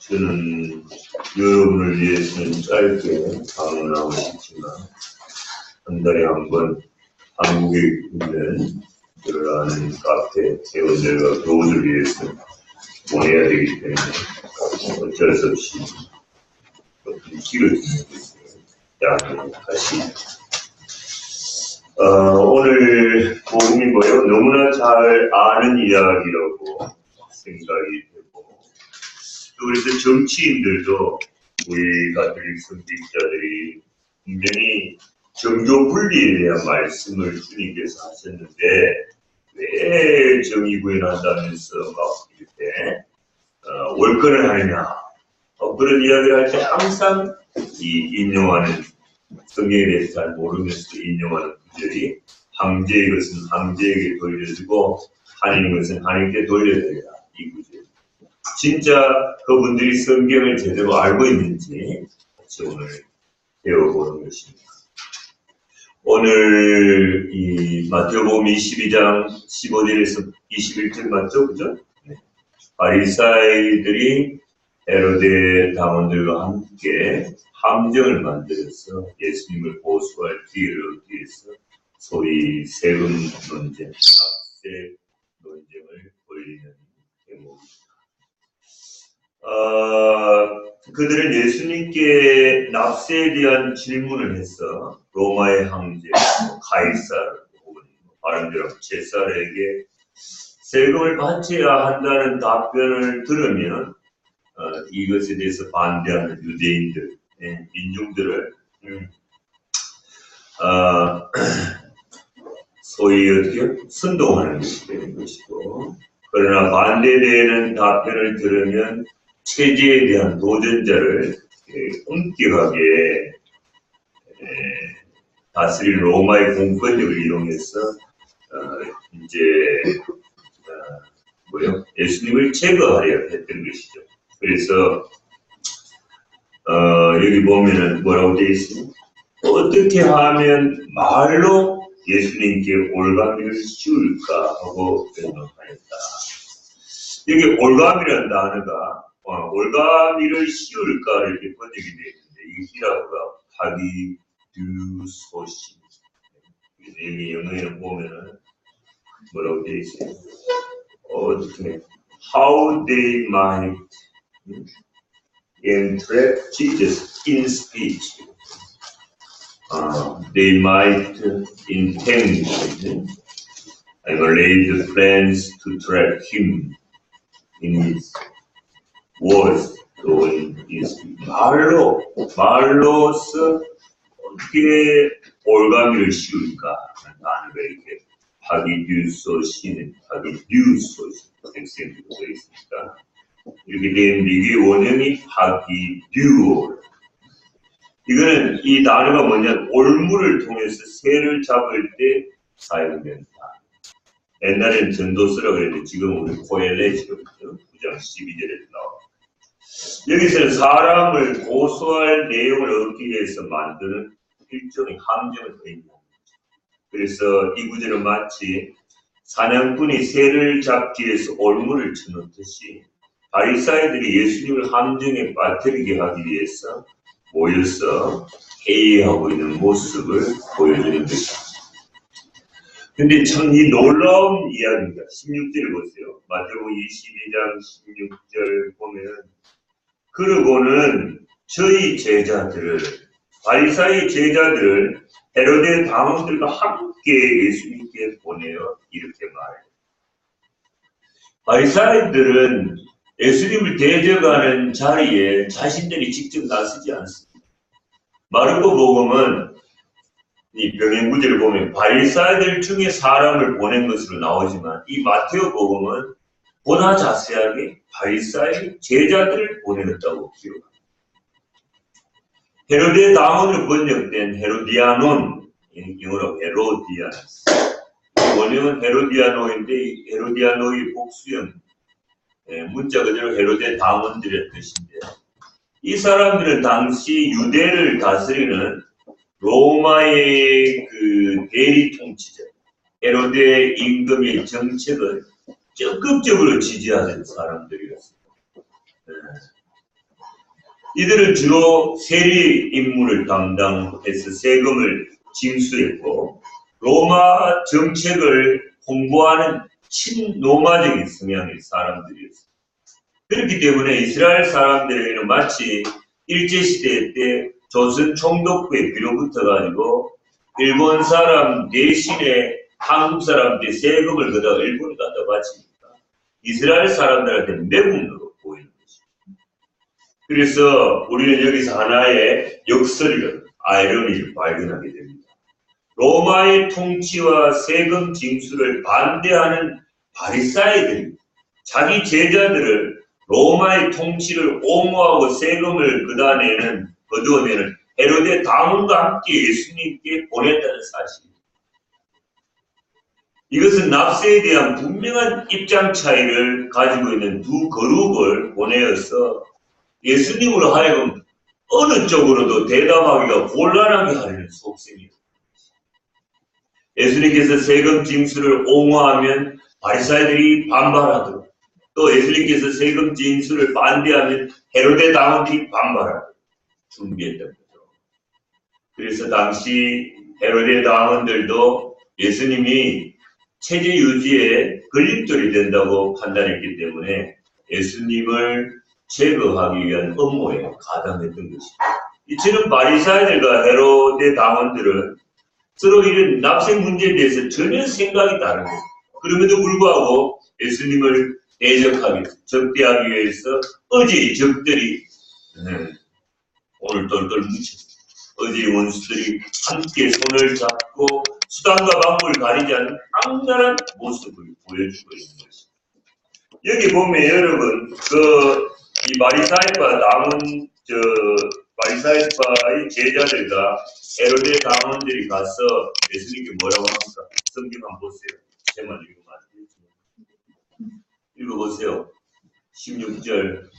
저는 여러분을 위해서는 짧게 방문하고 싶지만 한 달에 한 번 한국에 있는 그러한 카페 회원들과 교우들 위해서 보내야 되기 때문에 어쩔 수 없이 길을 다시 오늘 복음이 뭐예요? 너무나 잘 아는 이야기라고 생각이 되고, 또 그래서 정치인들도 우리 가톨릭 선지자들이 분명히 정교 분리에 대한 말씀을 주님께서 하셨는데, 왜 정의 구현한다면서 막 이렇게 월권을 하느냐, 그런 이야기를 할 때 항상 인용하는, 성경에 대해서 잘 모르면서 인용하는 구절이 황제의 것은 황제에게 돌려주고 하나님의 것은 하나님께 돌려야 되라, 이 구절. 진짜 그분들이 성경을 제대로 알고 있는지 같이 오늘 배워보는 것입니다. 오늘 이 마태복음 22장 15절에서 21절 맞죠? 그죠? 네. 바리사이들이 헤로데 당원들과 함께 함정을 만들어서 예수님을 고소할 기회를 얻기 위해서 소위 세금 논쟁, 납세 논쟁을 벌이는 대목입니다. 그들은 예수님께 납세에 대한 질문을 해서 로마의 황제 카이사르 혹은 다른 데로 제사르에게 세금을 바쳐야 한다는 답변을 들으면 이것에 대해서 반대하는 유대인들, 민중들을 소위 어떻게 선동하는 것이 되는 것이고, 그러나 반대되는 답변을 들으면 체제에 대한 도전자를 엄격하게 다스릴 로마의 공권력을 이용해서 이제 예수님을 제거하려 했던 것이죠. 그래서 여기 보면은 뭐라고 되어 있습니까? 어떻게 하면 말로 예수님께 올가미를 씌울까 하고 변론하였다. 여기 올가미라는 단어가 올가미를 씌울까 이렇게 번역이 되어 있는데, 이 히라브가 파기듀소시. 여기 영어에는 보면은 뭐라고 되어 있어요? 어떻게 how they might entrap Jesus in speech. They might intend and lay the plans to trap him in his words, to in his 말로서 어떻게 올가미를 씌울까 하는 단어가 이렇게 파기듀소시는 파기듀소시 엑센트가 되어 있습니다. 이렇게 된 미기 원형이 파기듀오. 이거는 이 단어가 뭐냐, 올무를 통해서 새를 잡을 때 사용된다. 옛날에는 전도서라고 그랬는데 지금 우리 코엘렛이거든요. 9장 12절에 나와. 여기서는 사람을 고소할 내용을 얻기 위해서 만드는 일종의 함정을 의미합니다. 그래서 이 구절은 마치 사냥꾼이 새를 잡기 위해서 올무를 쳐놓듯이 바리사이들이 예수님을 함정에 빠뜨리게 하기 위해서 모여서 회의하고 있는 모습을 보여주는 것입니다. 근데 참 이 놀라운 이야기입니다. 16절을 보세요. 마태복음 22장 16절 보면, 그러고는 저희 제자들을, 바리사이 제자들을 헤로데 당원들과 함께 예수님께 보내어 이렇게 말해요. 바리사이들은 예수님을 대적하는 자리에 자신들이 직접 나서지 않습니다. 마르코 복음은 이 병행구절을 보면 바리사이들 중에 사람을 보낸 것으로 나오지만, 이 마테오 복음은 보다 자세하게 바리사이 제자들을 보내었다고 기록합니다. 헤로데 당원으로 번역된 헤로디아논, 영어로 헤로디아노스, 원형은 헤로디아노인데 이 헤로디아노의 복수형, 문자 그대로 헤로데 당원들의 뜻인데, 이 사람들은 당시 유대를 다스리는 로마의 그 대리 통치자 헤로데 임금의 정책을 적극적으로 지지하는 사람들이었습니다. 이들은 주로 세리 임무를 담당해서 세금을 징수했고 로마 정책을 홍보하는 친로마적인 성향의 사람들이었습니다. 그렇기 때문에 이스라엘 사람들에게는 마치 일제시대 때 조선 총독부에 빌어붙어가지고 일본 사람 대신에 한국 사람들이 세금을 그다가 일본에 갖다 바치니까 이스라엘 사람들한테는 매국노로 보이는 것입니다. 그래서 우리는 여기서 하나의 역설이를 아이러니를 발견하게 됩니다. 로마의 통치와 세금 징수를 반대하는 바리사이들이 자기 제자들을 로마의 통치를 옹호하고 세금을 거두어내는 헤로데 다문과 함께 예수님께 보냈다는 사실입니다. 이것은 납세에 대한 분명한 입장 차이를 가지고 있는 두 그룹을 보내어서 예수님으로 하여금 어느 쪽으로도 대답하기가 곤란하게 하려는 속셈이었습니다. 예수님께서 세금 징수를 옹호하면 바리사이들이 반발하도록, 또 예수님께서 세금 징수를 반대하면 헤로데 당원들이 반발하도록 준비했던 거죠. 그래서 당시 헤로데 당원들도 예수님이 체제 유지에 걸림돌이 된다고 판단했기 때문에 예수님을 제거하기 위한 음모에 가담했던 것입니다. 이처럼 바리사이들과 헤로데 당원들은 서로 이런 납세 문제에 대해서 전혀 생각이 다른 거예요. 그럼에도 불구하고 예수님을 적대하기 위해서 어제의 적들이 오늘 똘똘 뭉쳤습니다. 어제의 원수들이 함께 손을 잡고 수단과 방법을 가리지 않는 악랄한 모습을 보여주고 있는 것입니다. 여기 보면 여러분 이 바리사이파의 제자들과 헤로데 당원들이 가서 예수님께 뭐라고 합니까? 성경 한번 보세요. 제만 읽으면 안 되죠. 읽어보세요. 16절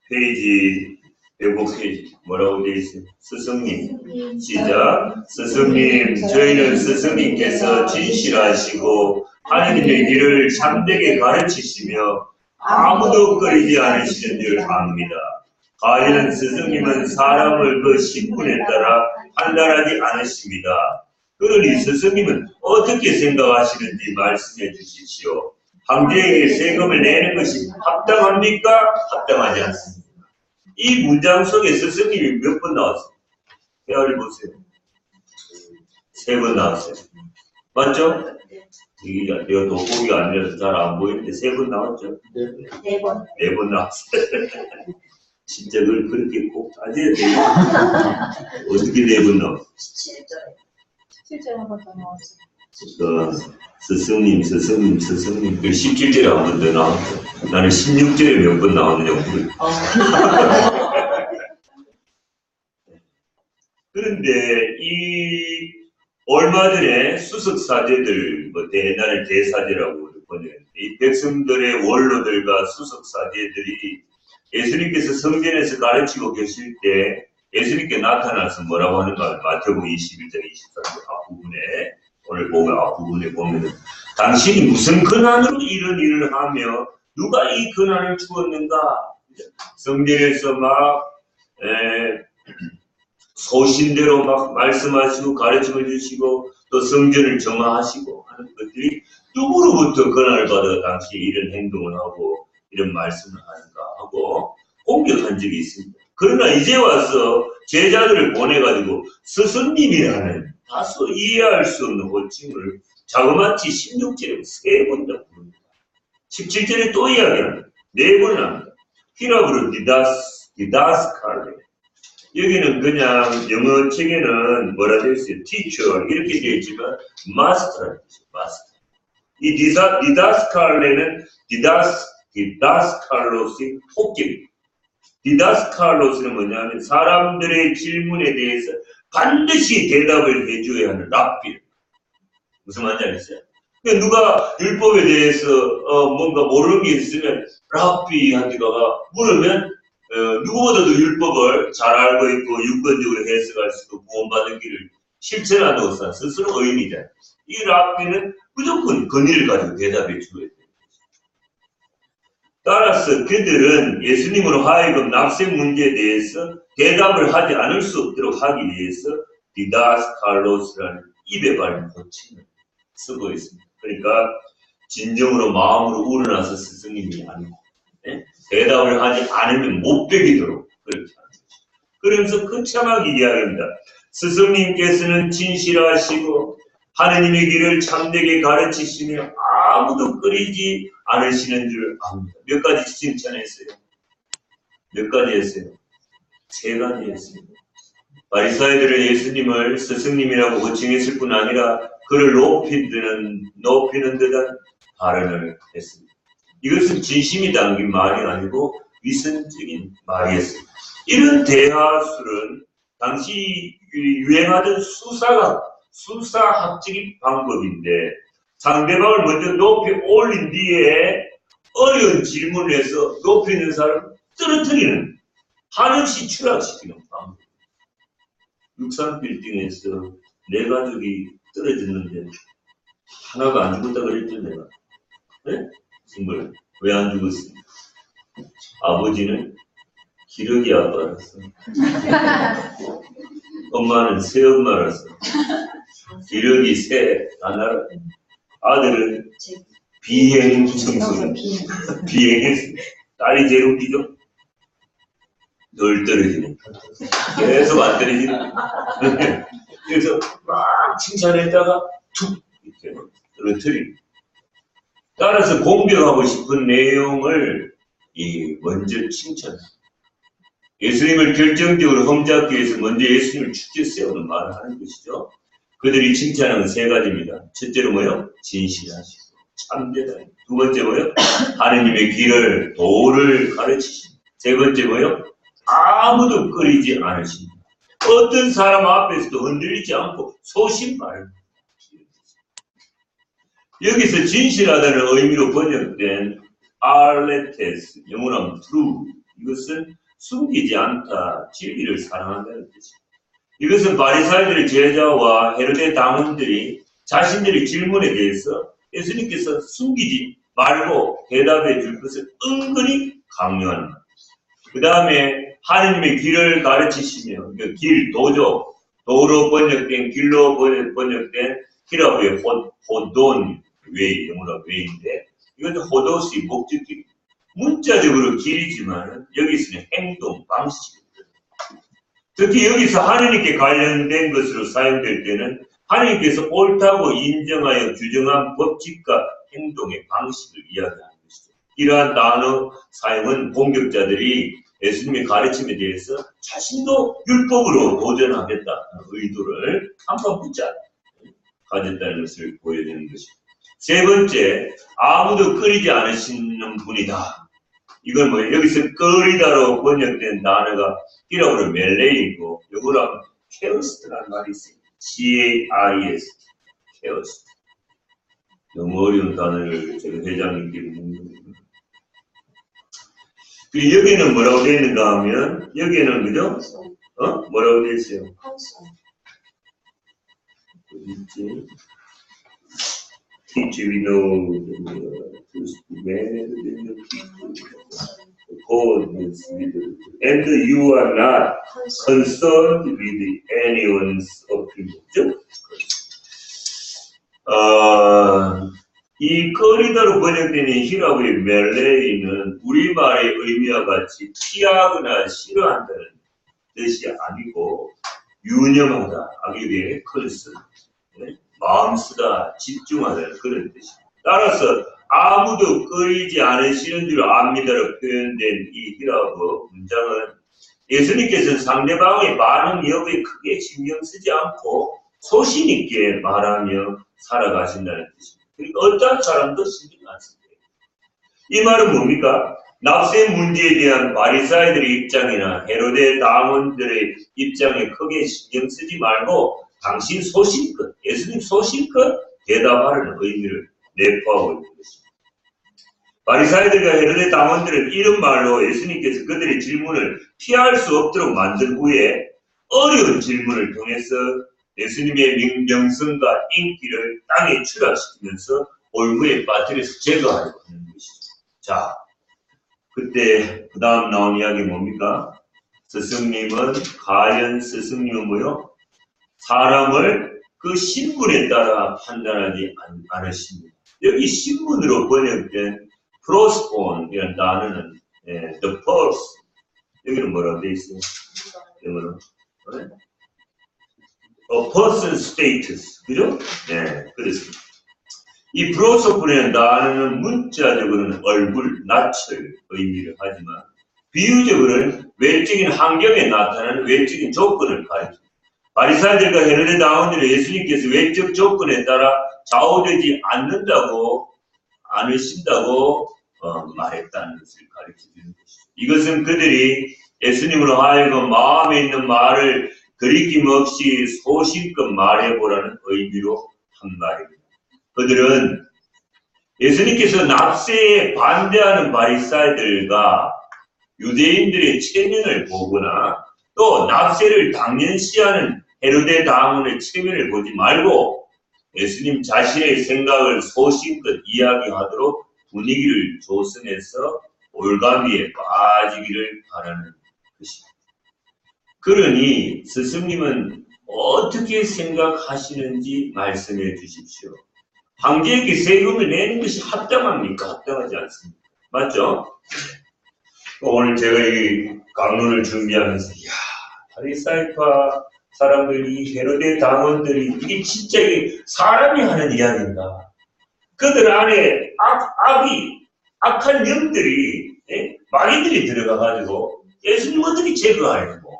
페이지 105페이지 뭐라고 되어 있어요? 스승님 시작. 스승님 저희는 스승님께서 진실하시고 하나님의 길을 참되게 가르치시며 아무도 꺼리지 않으시는 줄 압니다. 가리는 스승님은 사람을 그 신분에 따라 판단하지 않으십니다. 그러니 스승님은 어떻게 생각하시는지 말씀해 주십시오. 황제에게 세금을 내는 것이 합당합니까? 합당하지 않습니다. 이 문장 속에 스승님이 몇 번 나왔어요? 헤아려 보세요. 3번 나왔어요. 맞죠? 이게 내가 돋보기가 아니라서 잘 안 보이는데 3번 나왔죠? 4번. 4번 나왔어요. 진짜 그걸 그렇게 꼭 따져야 돼요. 어떻게 4번 나왔어요? 17절 한 번 더 나왔어요. 스승님, 그 17절에 한 번 더 나왔죠. 나는 16절에 몇 번 나왔느냐고 물어요. 그런데 얼마 전에 수석사제들, 옛날에 대사제라고 번역했는데, 이 백성들의 원로들과 수석사제들이 예수님께서 성전에서 가르치고 계실 때 예수님께 나타나서 뭐라고 하는가? 마태복음 21장 24절 앞부분에 오늘 보면 앞부분에 보면은 당신이 무슨 권한으로 이런 일을 하며 누가 이 권한을 주었는가? 성전에서 막 소신대로 막 말씀하시고 가르침을 주시고 또 성전을 정화하시고 하는 것들이 누구로부터 권한을 받아 당시 이런 행동을 하고 이런 말씀을 하는가 하고 공격한 적이 있습니다. 그러나 이제 와서 제자들을 보내가지고 스승님이라는 다소 이해할 수 없는 호칭을 자그마치 16절에 3번이나 부릅니다. 17절에 또 이야기합니다. 4번을 합니다. 히라브로 디다스칼레. 여기는 그냥 영어 책에는 뭐라 되어 있어요? teacher 이렇게 되어 있지만 master라는 뜻이에요. 마스터. 이 디다스칼레는 디다스칼로스의 폭격입니다. 디다스칼로스는 뭐냐면 사람들의 질문에 대해서 반드시 대답을 해줘야 하는 랍비. 무슨 말인지 알겠어요? 그러니까 누가 율법에 대해서 뭔가 모르는 게 있으면 랍비한테 가가 물으면 누구보다도 율법을 잘 알고 있고 유권적으로 해석할 수도 구원받은 길을 실천하도서 스스로 의인이다. 이 랍비는 무조건 권위를 가지고 대답해 주어야 돼. 따라서 그들은 예수님으로 하여금 납세 문제에 대해서 대답을 하지 않을 수 없도록 하기 위해서 디다스칼로스라는 입에 발린 호칭을 쓰고 있습니다. 그러니까 진정으로 마음으로 우러나서 스승님이 아니고 대답을 하지 않으면 못 베기도록 그렇게 하는 거죠. 그러면서 거창하게 이야기합니다. 스승님께서는 진실하시고 하느님의 길을 참되게 가르치시며 아무도 꺼리지 않으시는 줄 압니다. 몇 가지 칭찬했어요? 몇 가지 했어요? 3가지 했어요. 바리사이들은 예수님을 스승님이라고 호칭했을 뿐 아니라 그를 높이는 듯한 발언을 했습니다. 이것은 진심이 담긴 말이 아니고 위선적인 말이었습니다. 이런 대화술은 당시 유행하던 수사학적인 방법인데 상대방을 먼저 높이 올린 뒤에 어려운 질문을 해서 높이 있는 사람을 떨어뜨리는 한없이 추락시키는 방법. 63빌딩에서 4가족이 떨어졌는데 하나가 안 죽었다 그랬죠 내가. 네? 정말 왜 안 죽었습니까? 아버지는 기러기 아빠라서 엄마는 새엄마라서 기러기 새 하나라. 아들은 비행 청소년 비행했습니다. 딸이 제일 웃기죠? 늘 떨어지는 계속 안 떨어지는 그래서 막 칭찬했다가 툭 이렇게 떨어뜨리고 따라서 공격하고 싶은 내용을 먼저 칭찬합니다. 예수님을 결정적으로 험잡기 위해서 먼저 예수님을 축제 세우는 말을 하는 것이죠. 그들이 칭찬하는 3가지입니다. 첫째로 뭐요? 진실하시고 참되다. 2번째 뭐요? 하느님의 길을 도를 가르치십니다. 3번째 뭐요? 아무도 꺼리지 않으십니다. 어떤 사람 앞에서도 흔들리지 않고 소신발언. 여기서 진실하다는 의미로 번역된 알레테스, 영어로는 true. 이것은 숨기지 않다, 진리를 사랑한다는 뜻입니다. 이것은 바리사이들의 제자와 헤로데 당원들이 자신들의 질문에 대해서 예수님께서 숨기지 말고 대답해 줄 것을 은근히 강요하는 것. 그 다음에 하느님의 길을 가르치시며 그 길, 도로 번역된 길로 번역된 히라브의 호돈 웨이, 영어로 웨이인데 이것은 호도시 목적길. 문자적으로 길이지만 여기서는 행동, 방식입니다. 특히 여기서 하느님께 관련된 것으로 사용될 때는 하느님께서 옳다고 인정하여 규정한 법칙과 행동의 방식을 이야기하는 것이죠. 이러한 단어 사용은 공격자들이 예수님의 가르침에 대해서 자신도 율법으로 도전하겠다는 의도를 한번 붙자 가졌다는 것을 보여주는 것입니다. 3번째, 아무도 꺼리지 않으시는 분이다. 이건 뭐예요? 여기서 꺼리다로 번역된 단어가 히라브로 멜레이고 영어로 하면 케오스트라는 말이 있어요. C-A-R-E-S 케오스트. 너무 어려운 단어를 제가 회장님께 묻는 거예요. 그리고 여기는 뭐라고 되어 있는가 하면 여기에는 그죠? 뭐라고 되어 있어요? 어디 Teach we know and you are not concerned with anyone's opinion. 이 꺼리다로 번역되는 히라브의 멜레이는 우리말의 의미와 같이 피하거나 싫어한다는 뜻이 아니고 유념하다, 악에 대해 컨슨, 마음 쓰다, 집중하다는 그런 뜻입니다. 따라서 아무도 꺼리지 않으시는 줄 압니다로 표현된 이 히라브 문장은 예수님께서는 상대방의 반응 여부에 크게 신경 쓰지 않고 소신 있게 말하며 살아가신다는 뜻입니다. 그러니까 어떤 사람도 신경 안 씁니다. 이 말은 뭡니까? 납세 문제에 대한 바리사이들의 입장이나 헤로데 당원들의 입장에 크게 신경 쓰지 말고 당신 소신껏, 예수님 소신껏 대답하라는 의미를 내포하고 있는 것입니다. 바리사이들과 헤로데 당원들은 이런 말로 예수님께서 그들의 질문을 피할 수 없도록 만든 후에 어려운 질문을 통해서 예수님의 명성과 인기를 땅에 추락시키면서 올무에 빠뜨려서 제거하려고 하는 것이죠. 자, 그때 그 다음 나온 이야기 뭡니까? 과연 스승님은 뭐요? 사람을 그 신분에 따라 판단하지 않으십니다. 여기 신분으로 번역된 프로스폰이라는 단어는 the purse, 여기는 뭐라고 되어 있어요? 영어로 a person status, 그죠? 네, 그렇습니다. 이 프로스폰이라는 단어는 문자적으로는 얼굴, 낯을 의미를 하지만 비유적으로는 외적인 환경에 나타나는 외적인 조건을 가리킵니다. 바리사이들과 헤로데 당원들은 예수님께서 외적 조건에 따라 좌우되지 않으신다고 말했다는 것을 가르쳐주는 것이죠. 이것은 그들이 예수님으로 하여금 마음에 있는 말을 거리낌 없이 소신껏 말해보라는 의미로 한 말입니다. 그들은 예수님께서 납세에 반대하는 바리사이들과 유대인들의 체면을 보거나 또 납세를 당연시하는 헤로데 당원의 체면을 보지 말고 예수님 자신의 생각을 소신껏 이야기하도록 분위기를 조성해서 올가미에 빠지기를 바라는 것입니다. 그러니 스승님은 어떻게 생각하시는지 말씀해 주십시오. 황제에게 세금을 내는 것이 합당합니까? 합당하지 않습니까? 맞죠? 오늘 제가 이 강론을 준비하면서 바리사이파 사람들이 헤로데 당원들이 이게 진짜 사람이 하는 이야기인가? 그들 안에 악한 영들이 마귀들이 들어가가지고 예수님 어떻게 제거하려고?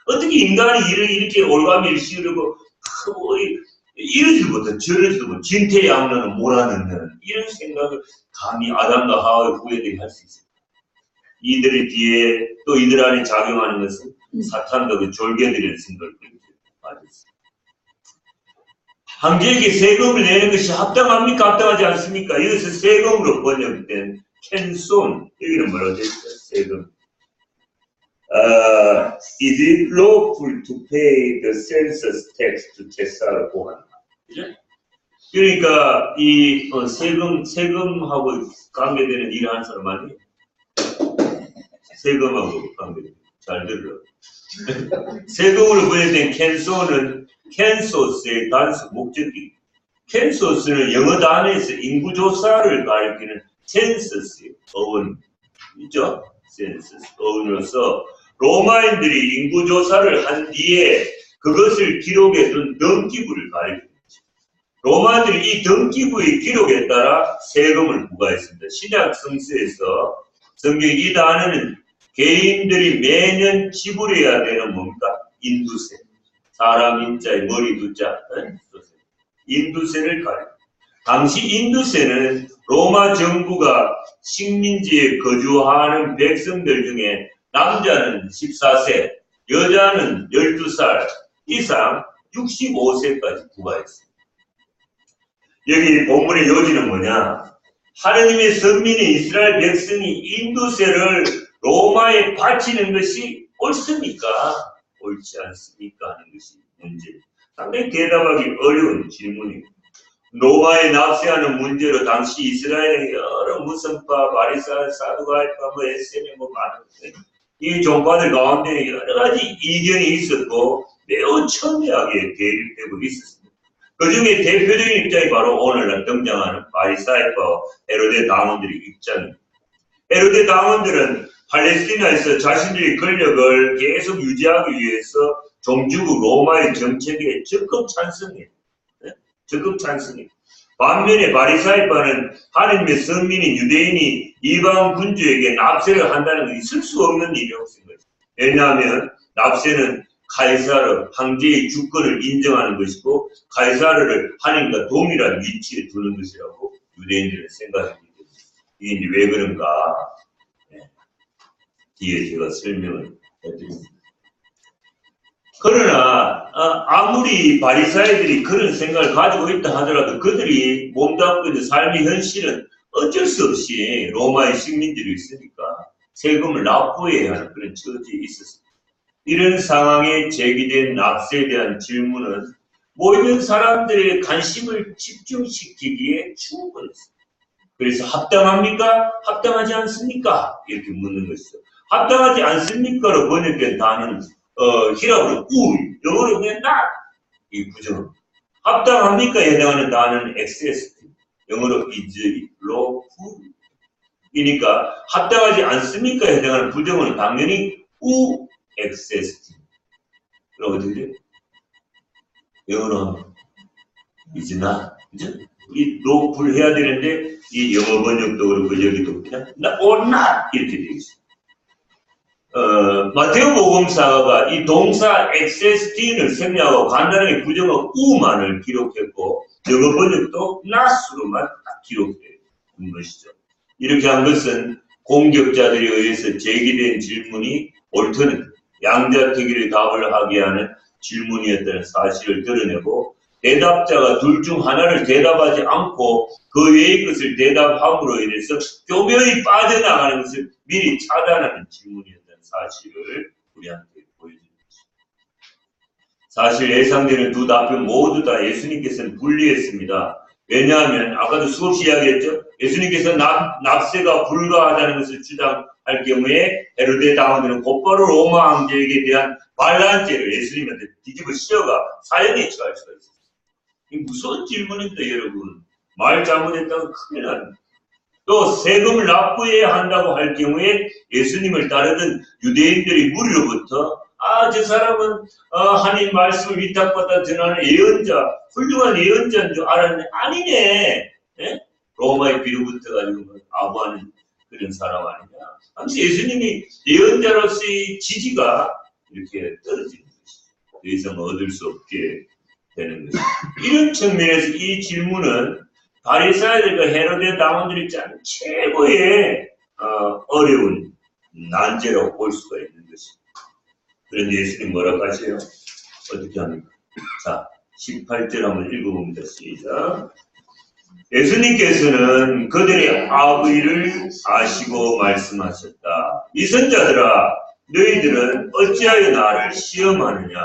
어떻게 인간이 일을 이렇게 올가미를 씌우려고 이러지도 못한 저러지도 못한 진퇴양난을 몰아넣는 이런 생각을 감히 아담과 하와의 후예들이 할 수 있습니다. 이들 뒤에 또 이들 안에 작용하는 것은 사탄과 그 졸개들이라는 생각을 가졌습니다. 황제에게 세금을 내는 것이 합당합니까? 합당하지 않습니까? 이것은 세금으로 번역된 캔손, 여기는 뭐라고 되어 있어요? 세금. Is it lawful to pay the census tax to Caesar? 그러니까 이 세금하고 관계되는 일을 하는 사람 아니에요? 세금하고 관계되는 잘 들어. 세금으로 번역된 캔소는 캔소스의 단수 목적이. 캔소스는 영어 단어에서 인구조사를 가리키는 센서스의 어원 있죠? 센서스 어원으로서 로마인들이 인구조사를 한 뒤에 그것을 기록해 둔 등기부를 가리킵니다. 로마인들이 이 등기부의 기록에 따라 세금을 부과했습니다. 신약 성서에서 성경 이 단어는 개인들이 매년 지불해야 되는 뭡니까? 인두세. 사람 인자의 머리 두자. 인두세를 가리킵니다. 당시 인두세는 로마 정부가 식민지에 거주하는 백성들 중에 남자는 14세, 여자는 12살 이상 65세까지 부과했습니다. 여기 본문의 요지는 뭐냐? 하느님의 선민인 이스라엘 백성이 인두세를 로마에 바치는 것이 옳습니까? 옳지 않습니까? 하는 것이 문제. 상당히 대답하기 어려운 질문입니다. 로마에 납세하는 문제로 당시 이스라엘의 여러 무성파, 바리사, 사두가이파, 에세네 많은 이 종파들 가운데 여러 가지 이견이 있었고 매우 첨예하게 대립되고 있었습니다. 그 중에 대표적인 입장이 바로 오늘날 등장하는 바리사이파 헤로데 당원들의 입장입니다. 헤로데 당원들은 팔레스티나에서 자신들의 권력을 계속 유지하기 위해서 종주국 로마의 정책에 적극 찬성해요. 적극 찬성해요. 반면에 바리사이파는 하느님의 선민인 유대인이 이방 군주에게 납세를 한다는 건 있을 수 없는 일이라고 생각해요. 왜냐하면 납세는 카이사르, 황제의 주권을 인정하는 것이고 카이사르를 하느님과 동일한 위치에 두는 것이라고 유대인들은 생각합니다. 이게 이제 왜 그런가? 뒤에 제가 설명을 해드립니다. 그러나 아무리 바리사이들이 그런 생각을 가지고 있다 하더라도 그들이 몸담고 있는 삶의 현실은 어쩔 수 없이 로마의 식민지로 있으니까 세금을 납부해야 하는 그런 처지에 있었습니다. 이런 상황에 제기된 납세에 대한 질문은 모든 사람들의 관심을 집중시키기에 충분했습니다. 그래서 합당합니까? 합당하지 않습니까? 이렇게 묻는 것이죠. 합당하지 않습니까로 번역된 단어는 히라브로 우, 영어로 그냥 not 이 부정. 합당합니까에 해당하는 단어는 excess, 영어로 is, lawful. 이니까 합당하지 않습니까에 해당하는 부정어는 당연히 우 excess. 그럼 어떻게 돼요? 영어로 is not, 그죠? 이 lawful 해야 되는데 이 영어 번역도 그렇고 여기도 그냥 or not 이렇게 되어 있어요. 마테오 복음사가 이 동사 excess를 생략하고 간단하게 부정어 우만을 기록했고 영어 번역도 not으로만 딱 기록된 것이죠. 이렇게 한 것은 공격자들에 의해서 제기된 질문이 옳든 양자택일의 답을 하게 하는 질문이었다는 사실을 드러내고 대답자가 둘 중 하나를 대답하지 않고 그 외의 것을 대답함으로 인해서 교묘히 빠져나가는 것을 미리 차단하는 질문이었다는 사실을 우리한테 보여줍니다. 사실 예상되는 두 답변 모두 다 예수님께서는 분리했습니다. 왜냐하면 아까도 수없이 이야기했죠. 예수님께서 납세가 불가하다는 것을 주장할 경우에 헤로데 당원들은 곧바로 로마 황제에게 대한 반란죄를 예수님한테 뒤집어 씌워가 사형에 처할 수가 있어요. 이 무서운 질문입니다, 여러분. 말 잘못했다고 큰일 납니다. 또 세금을 납부해야 한다고 할 경우에 예수님을 따르던 유대인들이 무리로부터 저 사람은 하나님 말씀을 위탁받아 전하는 예언자, 훌륭한 예언자인 줄 알았는데 아니네. 예? 로마의 비로부터 가지고 아부하는 그런 사람 아니냐. 당시 예수님이 예언자로서의 지지가 이렇게 떨어지는 것이죠. 더 이상 얻을 수 없게 되는 것이죠. 이런 측면에서 이 질문은 바리사이들과 헤로데 당원들이 짠 최고의 어려운 난제라고 볼 수가 있는 것입니다. 그런데 예수님 뭐라고 하세요? 어떻게 합니까? 자, 18절 한번 읽어봅니다. 시작. 예수님께서는 그들의 악의를 아시고 말씀하셨다. 이선자들아, 너희들은 어찌하여 나를 시험하느냐?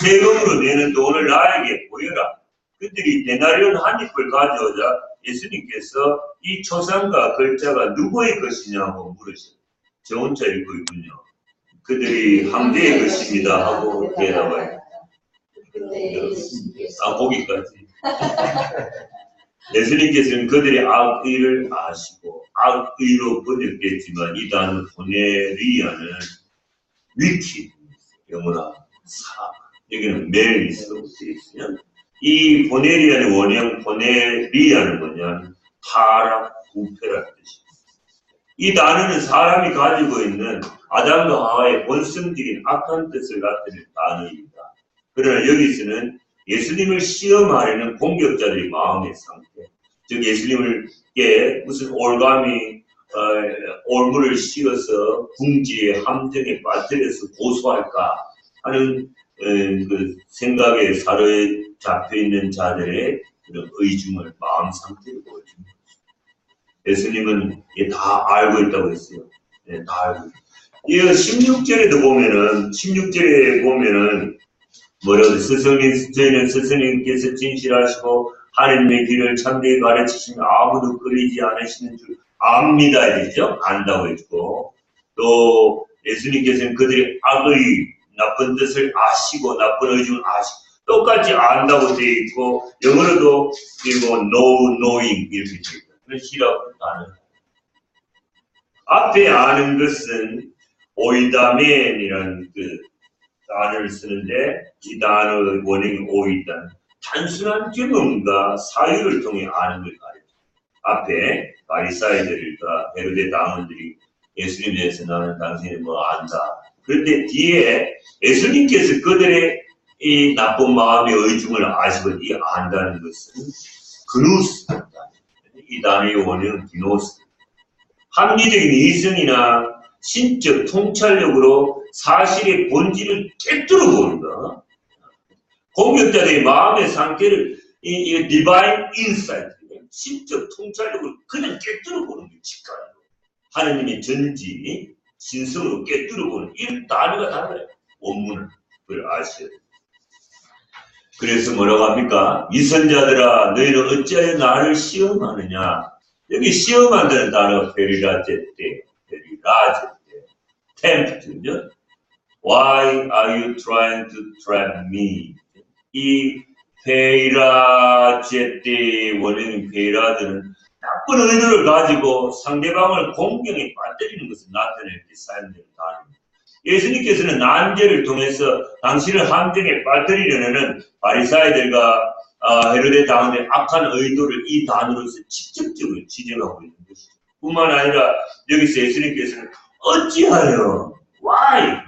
세금으로 내는 돈을 나에게 보여라. 그들이 데나리온 한 잎을 가져오자 예수님께서 이 초상과 글자가 누구의 것이냐고 물으셨다. 저 혼자 읽고 있군요. 그들이 황제의 것입니다 하고 대답하여. 거기까지. 예수님께서는 그들의 악의를 아시고 악의로 번역됐지만 이 단어 보네리아는 위키, 영어라 사, 여기는 멜이 있어 있으면 이 보네리아의 원형 보네리아는 뭐냐면 타락, 부패라는 뜻입니다. 이 단어는 사람이 가지고 있는 아담과 하와의 본성적인 악한 뜻을 나타내는 단어입니다. 그러나 여기서는 예수님을 시험하려는 공격자들의 마음의 상태, 즉 예수님께 무슨 올감이 올무를 씌워서 궁지의 함정에 빠뜨려서 고소할까 하는 그 생각에 사로잡혀 있는 자들의 그런 의중을 마음 상태로 보여줍니다. 예수님은 다 알고 있다고 했어요. 다 알고. 이 16절에도 보면은 16절에 보면은 뭐라고 저희는 스승님께서 진실하시고 하나님의 길을 참되게 가르치시면 아무도 끌리지 않으시는 줄 압니다. 이죠? 안다고 했고 또 예수님께서는 그들의 악의 나쁜 뜻을 아시고 나쁜 의중을 아시고 똑같이 안다고 되어 있고 영어로도 knowing 이렇게 되어 있다. 그런 히라고 단어. 앞에 아는 것은 오이다멘이라는 그 단어를 쓰는데 이 단어의 원형이 오이다. 단순한 경험과 사유를 통해 아는 걸 가르쳐요. 앞에 바리사이들과 헤로데 당원들이 예수님에 대해서 나는 당신이 뭐 안다. 그런데 뒤에 예수님께서 그들의 이 나쁜 마음의 의중을 아시고 이 안다는 것은 그누스. 이 단어의 원형은 기노스. 합리적인 이성이나 신적 통찰력으로 사실의 본질을 꿰뚫어 보는다. 공격자들의 마음의 상태를 이 디바인 인사이트, 신적 통찰력을 그냥 깨뜨려보는 게 직관으로. 하느님의 전지, 신성으로 깨뜨려보는 이 단어가 달라요. 원문을. 그걸 아셔야 돼요. 그래서 뭐라고 합니까? 이선자들아 너희는 어찌하여 나를 시험하느냐. 여기 시험한다는 단어가 페리라제때, 템프트죠. Why are you trying to trap me? 이 페이라제때 원형인 페이라드는 나쁜 의도를 가지고 상대방을 공경에 빠뜨리는 것을 나타낼 때 사용되는 단어입니다. 예수님께서는 난제를 통해서 당신을 함정에 빠뜨리려는 바리사이들과 헤로데 당의 악한 의도를 이 단어로서 직접적으로 지적하고 있는 것이죠. 뿐만 아니라 여기서 예수님께서는 어찌하여 why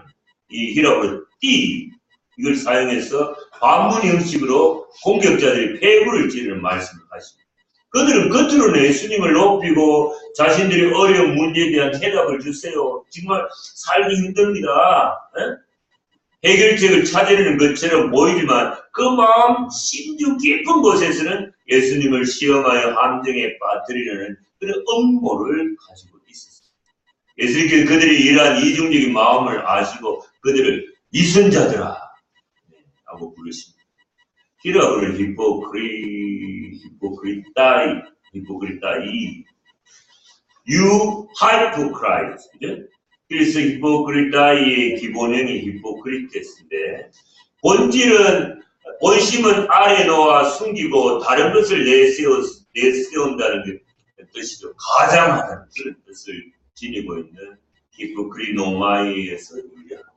이 히라고 띠 이걸 사용해서 반문 형식으로 공격자들이 폐부를 찌르는 말씀을 하십니다. 그들은 겉으로는 예수님을 높이고 자신들이 어려운 문제에 대한 해답을 주세요. 정말 살기 힘듭니다. 해결책을 찾으려는 것처럼 보이지만 그 마음 심중 깊은 곳에서는 예수님을 시험하여 함정에 빠뜨리려는 그런 음모를 가지고 있었습니다. 예수님께서 그들이 이러한 이중적인 마음을 아시고 그들을 이선자들아 라고 부르십니다. 히라고는 히포크리타이, you hypocrites, 그죠? 그래서 히포크리타이의 기본형이 히포크리테스인데, 본심은 아래 놓아 숨기고 다른 것을 내세운다는 그 뜻이죠. 가장하다는 그런 뜻을 지니고 있는 히포크리노마이에서 유래합니다.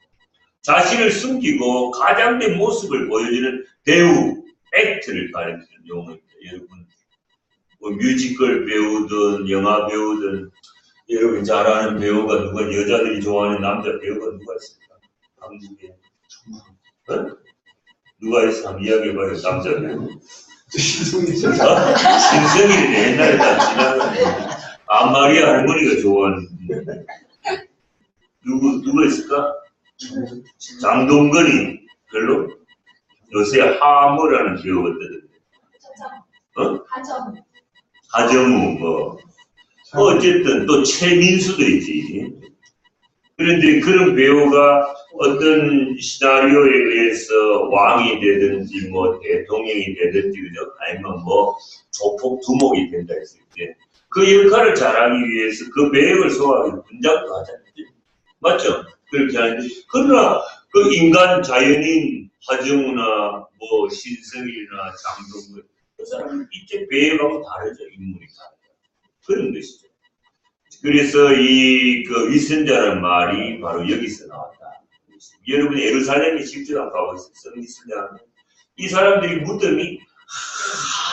자신을 숨기고 가장된 모습을 보여주는 배우, 액트를 가리키는 용어입니다. 여러분, 뭐 뮤지컬 배우든 영화 배우든 여러분 잘 아는 배우가 누가 여자들이 좋아하는 남자 배우가 누가 있습니까? 한국에 누가 있어? 한번 이야기해봐요. 남자 배우. 신성이죠. 신성이는 옛날에 다 지나갔는데 안마리아 할머니가 좋아하는 누가 있을까? 장동건이 별로? 요새 하모라는 배우가 뜨던데. 하정우 뭐. 어쨌든 또 최민수도 있지. 그런데 그런 배우가 어떤 시나리오에 의해서 왕이 되든지 뭐 대통령이 되든지 그죠? 아니면 뭐 조폭 두목이 된다 했을 때 그 역할을 잘하기 위해서 그 매력을 소화하기 위해서 분장도 하잖아요. 맞죠? 그렇게 하는데 그러나 그 인간 자연인 하정우나 뭐 신성이나 장동건 그 사람은 이제 배우하고 다르죠. 인물이 다르죠. 그런 것이죠. 그래서 이 그 위선자라는 말이 바로 여기서 나왔다. 여러분 예루살렘에 직접 안 가고 있어요. 성지순례하면 이 사람들이 무덤이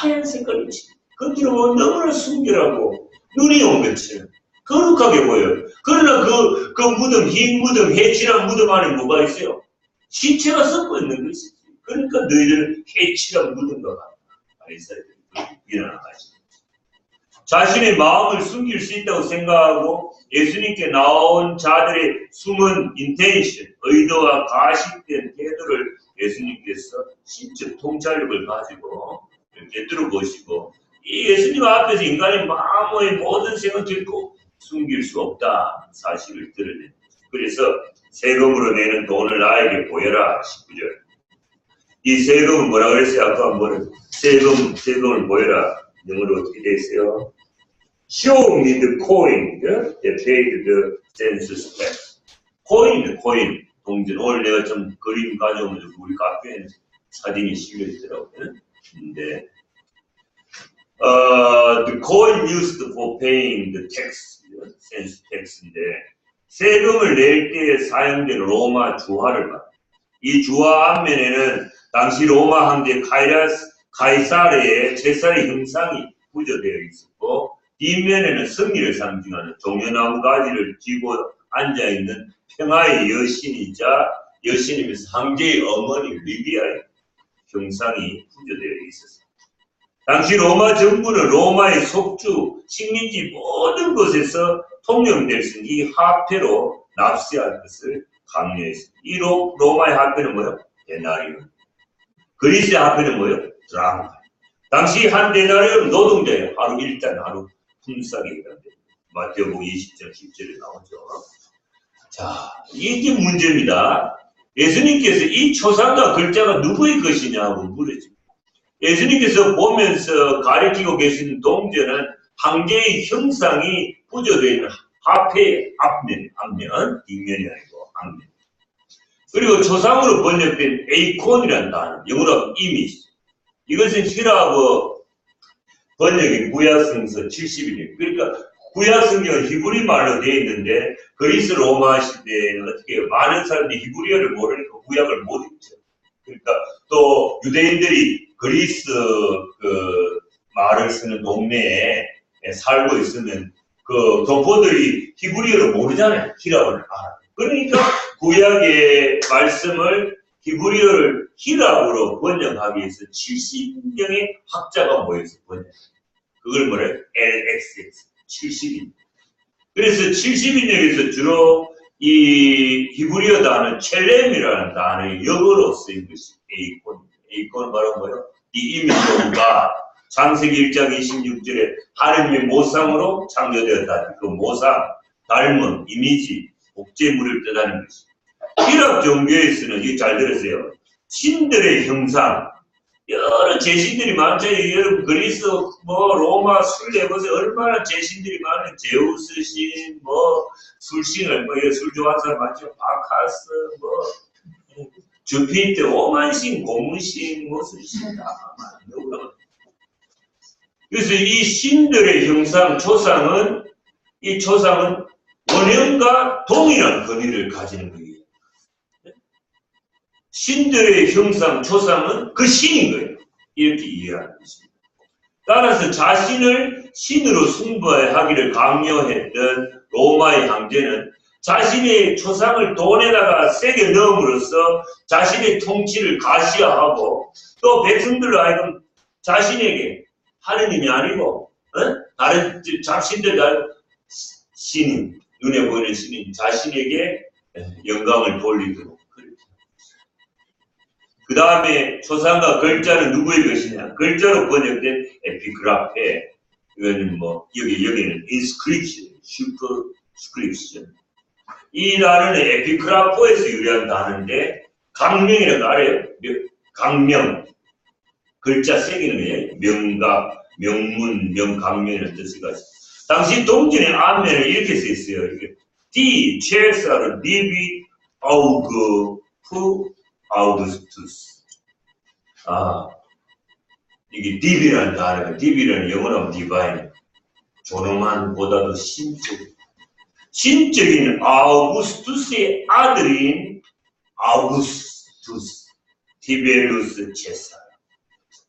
하얀 색깔이지. 겉으로 보면 너무나 순결하고 눈이 온 것처럼 거룩하게 보여요. 그러나 그 무덤, 흰 무덤, 해칠한 무덤 안에 뭐가 있어요? 시체가 섞여 있는 것이지. 그러니까 너희들은 해칠한 무덤과 같다. 바리새인들이 일어나가지고. 자신의 마음을 숨길 수 있다고 생각하고 예수님께 나온 자들의 숨은 인텐션, 의도와 가식된 태도를 예수님께서 신적 통찰력을 가지고 이렇게 들어보시고 이 예수님 앞에서 인간의 마음의 모든 생을 듣고 숨길 수 없다 사실을 드러낸. 그래서 세금으로 내는 돈을 나에게 보여라 19절. 이 세금은 뭐라 그랬어요? 아까 뭐는 세금을 보여라. 영어로 어떻게 돼 있어요? Show me the coin that paid the census tax. 코인, 동전. 오늘 내가 좀 그림 가져오면서 우리 카페에는 사진이 실려 있더라고요. 근데 the coin used for paying the tax, census tax인데 세금을 낼 때 사용된 로마 주화를 봐. 이 주화 앞면에는 당시 로마 황제 카이사르의 제사의 형상이 부여되어 있었고 뒷면에는 승리를 상징하는 종려나무 가지를 쥐고 앉아있는 평화의 여신이면서 황제의 어머니 리비아의 형상이 부여되어 있었습니다. 당시 로마 정부는 로마의 속주, 식민지 모든 곳에서 통용될 수 있는 이 화폐로 납세할 것을 강요했습니다. 이 로마의 화폐는 뭐예요? 데나리온. 그리스의 화폐는 뭐예요? 드라마. 당시 한 대나리온 노동자의 하루 일단 하루 품삯에 해당됩니다. 마태복음 20장 10절에 나오죠. 자, 이게 문제입니다. 예수님께서 이 초상과 글자가 누구의 것이냐고 물으죠. 예수님께서 보면서 가리키고 계신 동전은 황제의 형상이 부여되어 있는 화폐의 앞면, 뒷면이 아니고 앞면. 그리고 초상으로 번역된 에이콘이라는 단어, 영어로 이미지. 이것은 히라브 번역인 구약성서 70일이에요. 그러니까 구약성경은 히브리 말로 되어 있는데 그리스 로마 시대에는 어떻게 해요? 많은 사람들이 히브리어를 모르니까 구약을 못 읽죠. 그러니까 또 유대인들이 그리스 그 말을 쓰는 동네에 살고 있으면 그 동포들이 히브리어를 모르잖아요. 히라브를 알아. 그러니까 구약의 말씀을 히브리어를 히라브로 번역하기 위해서 70명의 학자가 모여서 번역. 그걸 뭐래? LXX 70인. 그래서 70인역에서 주로 이 히브리어 단어 첼렘이라는 단어의 영어로 쓰인 것이 에이콘. 에이콘은 바로 뭐예요? 이 이미지가 창세기 1장 26절에 하나님의 모상으로 창조되었다. 그 모상, 닮은, 이미지, 복제물을 뜻하는 것이. 히랍 종교에서는 이거 잘 들으세요. 신들의 형상, 여러 제신들이 많죠. 여러분 그리스, 로마, 순례버스 얼마나 제신들이 많아요. 제우스 신, 술신을, 술 좋아하는 사람 많죠. 바카스, 주피터, 오만신, 고문신, 무슨 신 다 많아요. 그래서 이 신들의 형상, 초상은 원형과 동일한 권위를 가지는 거예요. 신들의 형상, 초상은 그 신인 거예요. 이렇게 이해하는 것입니다. 따라서 자신을 신으로 숭배하기를 강요했던 로마의 황제는 자신의 초상을 돈에다가 세게 넣음으로써 자신의 통치를 가시화하고 또 백성들로 하여금 자신에게 하느님이 아니고 다른 잡신들 신인, 눈에 보이는 신인 자신에게 영광을 돌리도록. 그 다음에 초상과 글자는 누구의 것이냐? 글자로 번역된 에피그라페. 이거는 여기는 inscription, superscription. 이 단어는 에피그라포에서 유래한 단어인데, 강명이라는 거 알아요? 강명. 글자 세기는 게 명각, 명문, 명강명이라는 뜻이 가지고. 당시 동전의 앞면에 이렇게 써 있어요. D, 체사르, 디비, 아우그, 푸, 아우구스투스. 이게 디비라는 단어가, 디비라는 영어로 하면 디바인. 존엄한보다도 신적인 아우구스투스의 아들인 아우구스투스, 티베리우스 제사르.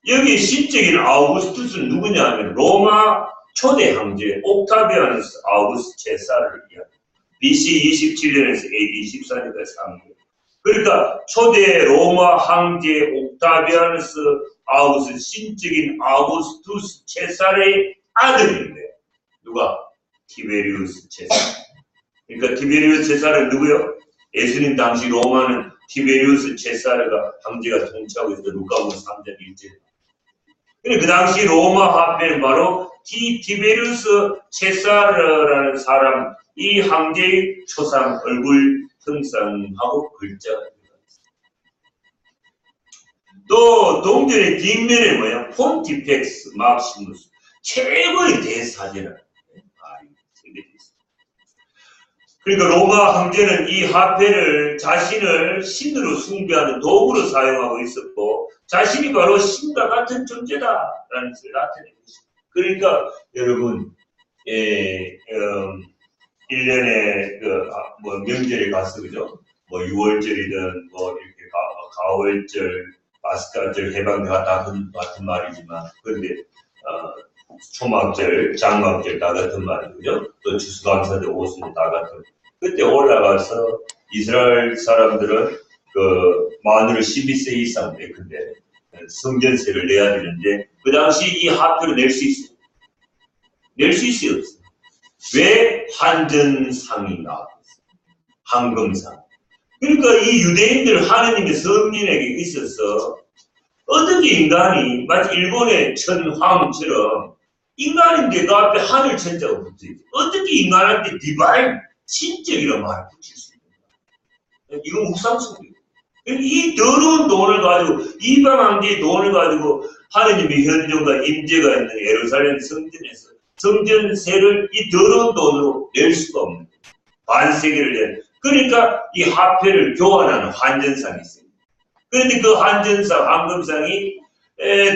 여기 신적인 아우구스투스는 누구냐 하면 로마 초대 황제 옥타비아누스 아우구스트 제사르를 이야기합니다. BC 27년에서 AD 14년까지 산 거예요. 그러니까 초대 로마 황제 옥타비아누스 아우구스트 신적인 아우구스투스 제사르의 아들인데 누가? 티베리우스 제사르. 그러니까 티베리우스 제사르는 누구요? 예수님 당시 로마는 티베리우스 제사르가 황제가 통치하고 있어. 루카복음 3장 1절. 그 당시 로마 화폐는 바로 티베리우스 제사르라는 사람, 이 황제의 초상 얼굴 형상하고 글자가 들어있습니다. 또 동전의 뒷면에 뭐야? 폰티펙스 막시무스, 최고의 대사제라는 말이 새겨져 있습니다. 그러니까 로마 황제는 이 화폐를 자신을 신으로 숭배하는 도구로 사용하고 있었고 자신이 바로 신과 같은 존재다라는 것을 나타내고 있습니다. 그러니까 여러분 1년에 명절에 가서 그죠? 6월절이든 이렇게 가월절, 파스카절, 해방절 다 같은 말이지만 그런데 초막절, 장막절 다 같은 말이죠. 또 추수감사절, 오순절 다 같은. 그때 올라가서 이스라엘 사람들은 만으로 12세 이상 근데 성전세를 내야 되는데 그 당시 이 화폐를 낼 수 있어요. 낼 수 있어요. 왜? 환전상이 나왔어요. 황금상. 그러니까 이 유대인들 하느님의 성민에게 있어서 어떻게 인간이 마치 일본의 천황처럼 인간인데 그 앞에 하늘 천자가 붙어있지. 어떻게 인간한테 디바인 신적이라는 말을 붙일 수 있는가? 이건 우상숭배예요. 이 더러운 돈을 가지고 이방한계의 돈을 가지고 하느님의 현존과 임재가 있는 예루살렘 성전에서 성전세를 이 더러운 돈으로 낼 수가 없는 거예요. 반세기를 낸. 그러니까 이 화폐를 교환하는 환전상이 있습니다. 그런데 그 환전상, 황금상이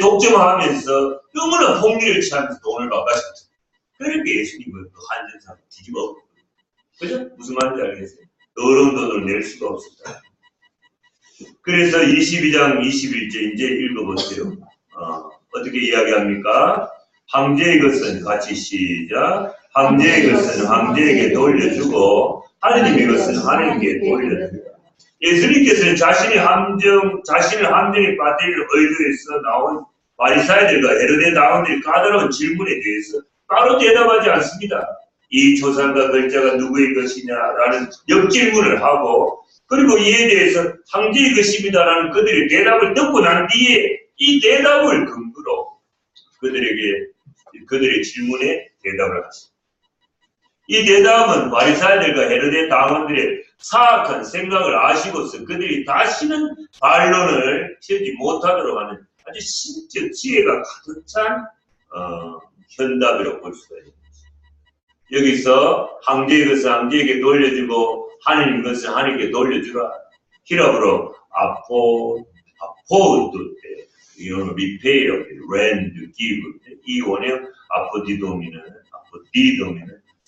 독점하면서 너무나 폭리를 취하면서 돈을 바꿔줬죠. 그러니까 예수님은 그 환전상을 뒤집어 엎었거든요. 그죠? 무슨 말인지 알겠어요? 더러운 돈을 낼 수가 없었다. 그래서 22장 21절 이제 읽어보세요. 어떻게 이야기합니까? 황제의 것은 같이 시작. 황제의 것은 황제에게 돌려주고 하느님의 것은 하느님께 돌려주고. 예수님께서는 자신의 함정에 빠뜨릴 의도에서 나온 바리사이들과 헤로데 당원들의 까다로운 질문에 대해서 바로 대답하지 않습니다. 이 초상과 글자가 누구의 것이냐라는 역질문을 하고 그리고 이에 대해서 황제의 것입니다라는 그들의 대답을 듣고 난 뒤에 이 대답을 근거로 그들의 질문에 대답을 하십니다. 이 대답은 바리사이들과 헤로데 당원들의 사악한 생각을 아시고서 그들이 다시는 반론을 펴지 못하도록 하는 아주 신적 지혜가 가득 찬 현답이라고 볼 수가 있습니다. 여기서 황제의 것은 황제에게 돌려주고 하느님 것은 하느님께 돌려주라. 히랍어로 아포도테 이거는 리페이라고 해요. 렌드, 기브. 이 원형 아포디도미는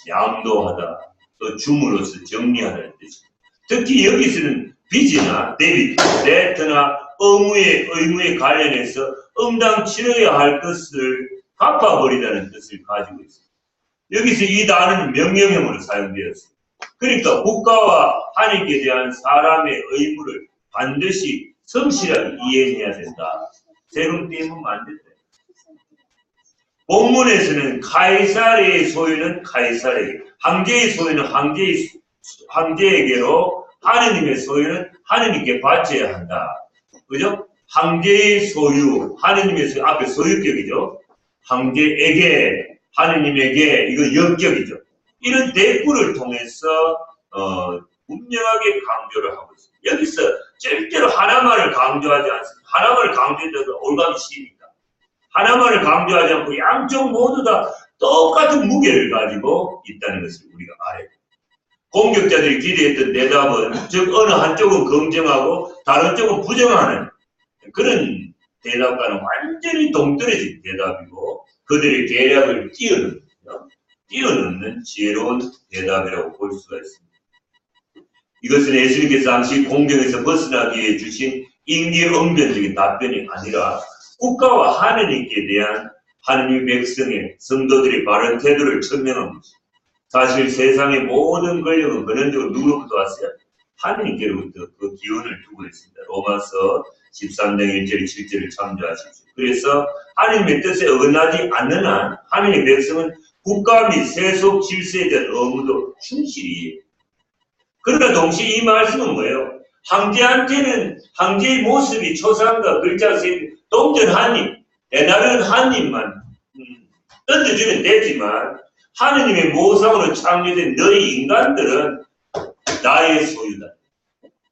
양도하다, 또 줌으로써 정리하는 뜻입니다. 특히 여기서는 빚이나 데비트, 데트나 의무에 관련해서 응당 치러야 할 것을 갚아버리다는 뜻을 가지고 있습니다. 여기서 이 단어는 명령형으로 사용되었습니다. 그러니까 국가와 하느님께 대한 사람의 의무를 반드시 성실하게 이해해야 된다. 세금 떼면 안 된다. 본문에서는 카이사르의 소유는 카이사르에게, 황제의 소유는 황제에게로, 하느님의 소유는 하느님께 바쳐야 한다. 그죠? 황제의 소유, 하느님의 소유, 앞에 소유격이죠. 황제에게, 하느님에게, 이거 역격이죠. 이런 대꾸를 통해서 분명하게 강조를 하고 있습니다. 여기서 절대로 하나만을 강조하지 않습니다. 하나만을 강조해도 올가기 쉬우니까. 하나만을 강조하지 않고 양쪽 모두 다 똑같은 무게를 가지고 있다는 것을 우리가 알아야 됩니다. 공격자들이 기대했던 대답은 즉 어느 한쪽은 긍정하고 다른 쪽은 부정하는 그런 대답과는 완전히 동떨어진 대답이고 그들의 계략을 뛰어넘는 지혜로운 대답이라고 볼 수가 있습니다. 이것은 예수님께서 당시 공경에서 벗어나기 위해 주신 인기응변적인 답변이 아니라 국가와 하느님께 대한 하느님 백성의 성도들의 바른 태도를 천명한 것입니다. 사실 세상의 모든 권력은 근원적으로 누구로부터 왔어요? 하느님께로부터 그 기운을 두고 있습니다. 로마서 13장 1절 7절을 참조하십시오. 그래서 하느님의 뜻에 어긋나지 않는 한 하느님 백성은 국가 및 세속 질서에 대한 의무도 충실히 해요. 그러나 동시에 이 말씀은 뭐예요? 황제한테는 황제의 모습이 초상과 글자 세 동전 한 입, 대나른 한 입만 던져주면 되지만 하느님의 모상으로 창조된 너희 인간들은 나의 소유다.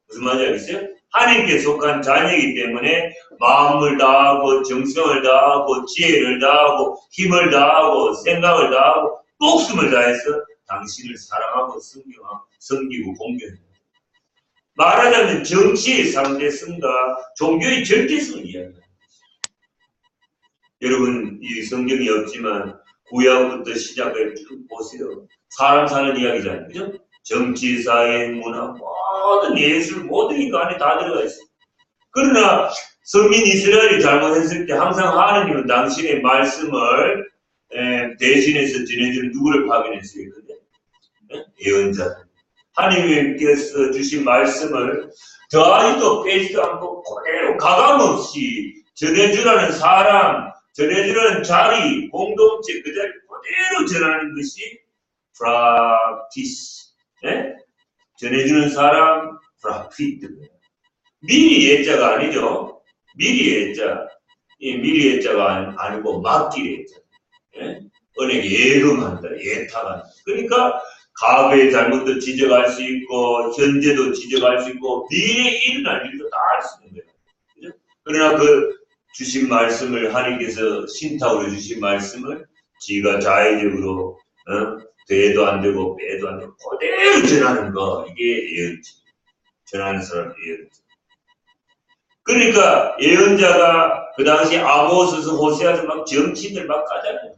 무슨 말인지 알겠어요? 하느님께 속한 자녀이기 때문에 마음을 다하고 정성을 다하고 지혜를 다하고 힘을 다하고 생각을 다하고 목숨을 다해서 당신을 사랑하고 섬기고 공경합니다. 말하자면 정치의 상대성과 종교의 절대성을 이야기합니다. 여러분 이 성경이 없지만 구약부터 시작해 쭉 보세요. 사람 사는 이야기잖아요. 그죠? 정치, 사회, 문화, 모든 예술, 모든 인간에 다 들어가 있어요. 그러나 선민 이스라엘이 잘못했을 때 항상 하느님은 당신의 말씀을 대신해서 전해주는 누구를 파견했어요? 예언자. 하느님께서 주신 말씀을 더하지도 빼지도 않고 그대로 가감없이 전해주라는 사람, 전해주라는 자리, 공동체 그 자리 그대로 전하는 것이 practice. 네? 전해주는 사람, prophet. 미리 예자가 아니죠. 미리의 자, 이 미리의 자가 아니고 맡기의 자. 예? 은행에 예금한다, 예탁한다. 그러니까 과거의 잘못도 지적할 수 있고 현재도 지적할 수 있고 미래에 일어날 일도 다 할 수 있는 거예요. 그죠? 그러나 그 주신 말씀을 하나님께서 신탁으로 주신 말씀을 지가 자의적으로 대도 안 되고 빼도 안 되고 그대로 전하는 거 이게 예언지. 전하는 사람 예언지. 그러니까 예언자가 그 당시 아모스서 호세아서 막 정치인들 막 가잖아요.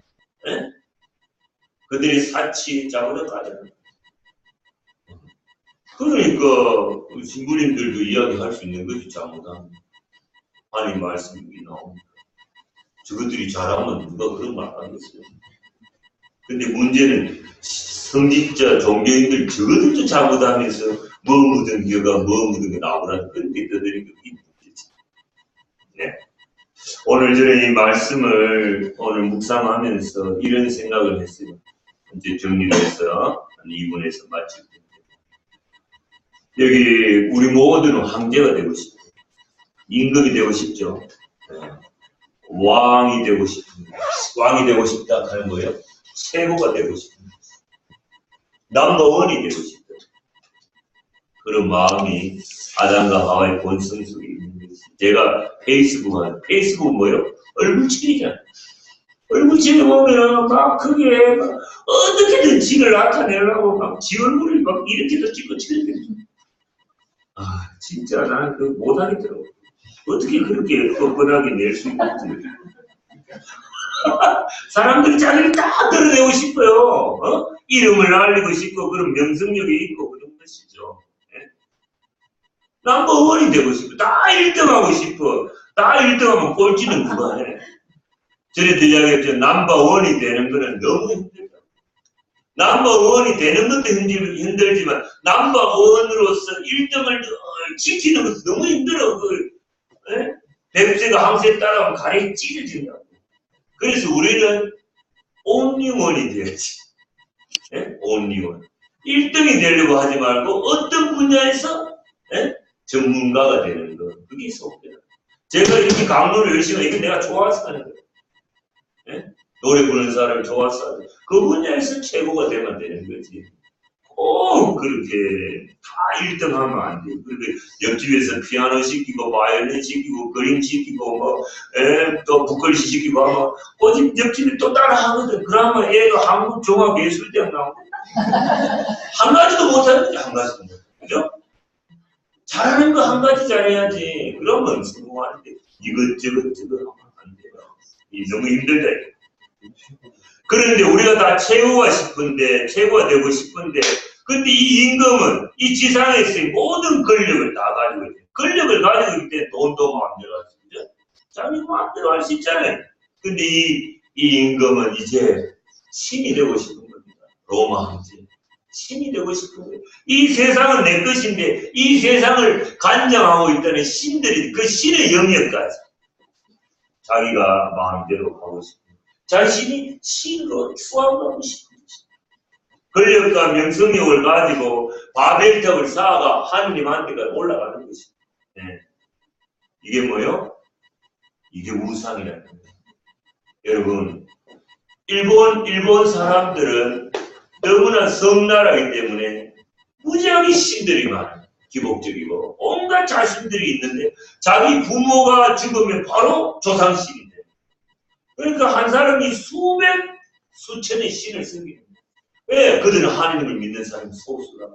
예? 그들이 사치 잡으러 가잖아요. 그러니까 신부님들도 이야기할 수 있는 거지 잘못하면. 하나님 말씀이 나옵니다. 저것들이 잘하면 누가 그런 말 하겠어요. 근데 문제는 성직자 종교인들 저것들도 잘못하면서 뭐 묻은 겨가 뭐 묻은 거 나오라는 그런 게 떠드는 게 문제지. 네. 오늘 저는 이 말씀을 오늘 묵상하면서 이런 생각을 했어요. 이제 정리를 해서 한 2분에서 마칠 텐데. 여기 우리 모두는 황제가 되고 싶어요. 임금이 되고 싶죠. 네. 왕이 되고 싶습니다. 왕이 되고 싶다 하는 거예요. 최고가 되고 싶습니다. 넘버원이 되고 싶다. 그런 마음이 아담과 하와의 본성 속에 있는 것이. 제가 페이스북은 뭐예요? 얼굴치기잖아요. 얼굴치기 보면 막 그게 막 어떻게든 지를 나타내려고 막 지 얼굴을 막 이렇게도 찍고 저렇게도 찍고. 아 진짜 나는 그거 못하겠더라고. 어떻게 그렇게 뻔뻔하게 낼 수 있는지. 사람들이 자기를 다 드러내고 싶어요. 이름을 알리고 싶고 그런 명성력이 있고 그런 것이죠. 예? 넘버원이 되고 싶어. 다 1등하고 싶어. 다 1등하면 꼴찌는 누가 해. 저희들 이야기했죠. 넘버원이 되는 거는 너무 힘들다. 넘버원이 되는 것도 힘들지만 넘버원으로서 1등을 지키는 것도 너무 힘들어. 예? 뱁새가 항세에 따라가면 가래에 찌르진다고. 그래서 우리는 온리원이 돼야지. 예? 온리원. 1등이 되려고 하지 말고 어떤 분야에서 예? 전문가가 되는 거. 그게 속이다. 제가 이렇게 강론을 열심히 하니까 내가 좋아서 하는 거예요. 예? 노래 부르는 사람을 좋아서 하는 그 분야에서 최고가 되면 되는 거지. 꼭 그렇게 다 1등 하면 안 돼요. 그리고 옆집에서 피아노 시키고, 바이올린 시키고, 그림 시키고, 또 북글씨 시키고 하면, 옆집이 또 따라 하거든. 그러면 애가 한국 종합예술대학 나오거든. 한 가지도 못하는 거지, 한 가지도 못. 그죠? 잘하는 거 한 가지 잘해야지. 그러면 성공하는데, 이것저것 하면 안 돼요. 너무 힘들다. 그런데 우리가 다 최고가 되고 싶은데, 근데 이 임금은 이 지상에서의 모든 권력을 다 가지고 있어요. 권력을 가지고 있기 때문에 돈도 마음대로 할 수 있죠. 자기 마음대로 할 수 있잖아요. 근데 이 임금은 이제 신이 되고 싶은 겁니다. 로마 황제. 신이 되고 싶은 거예요. 이 세상은 내 것인데, 이 세상을 관장하고 있다는 신들이 그 신의 영역까지 자기가 마음대로 하고 싶은 거예요. 자신이 신으로 추앙하고 싶은 것입니다. 권력과 명성력을 가지고 바벨탑을 쌓아가 하느님한테가 올라가는 것입니다. 네. 이게 뭐요? 이게 우상이라는 거예요. 여러분, 일본 사람들은 너무나 성나라이기 때문에 무지하게 신들이 많아요. 기복적이고 온갖 자신들이 있는데 자기 부모가 죽으면 바로 조상신이 돼요. 그러니까 한 사람이 수천의 신을 섬깁니다. 왜? 그들은 하나님을 믿는 사람이 소수다.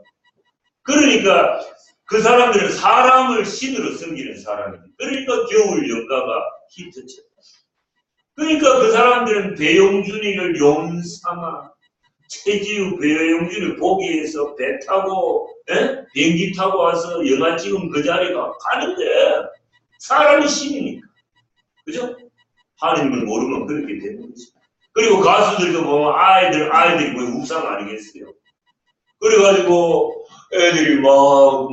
그러니까 그 사람들은 사람을 신으로 섬기는 사람입니다. 그러니까 겨울 연가가 히트쳤다. 그러니까 그 사람들은 배용준이를 용삼아 최지우 배용준을 보기 위해서 배 타고 비행기 타고 와서 영화 찍은 그 자리가 가는 거야. 사람이 신이니까. 그죠? 하나님을 모르면 그렇게 되는 거죠. 그리고 가수들도 보면 아이들이 거의 우상 아니겠어요? 그래가지고 애들이 막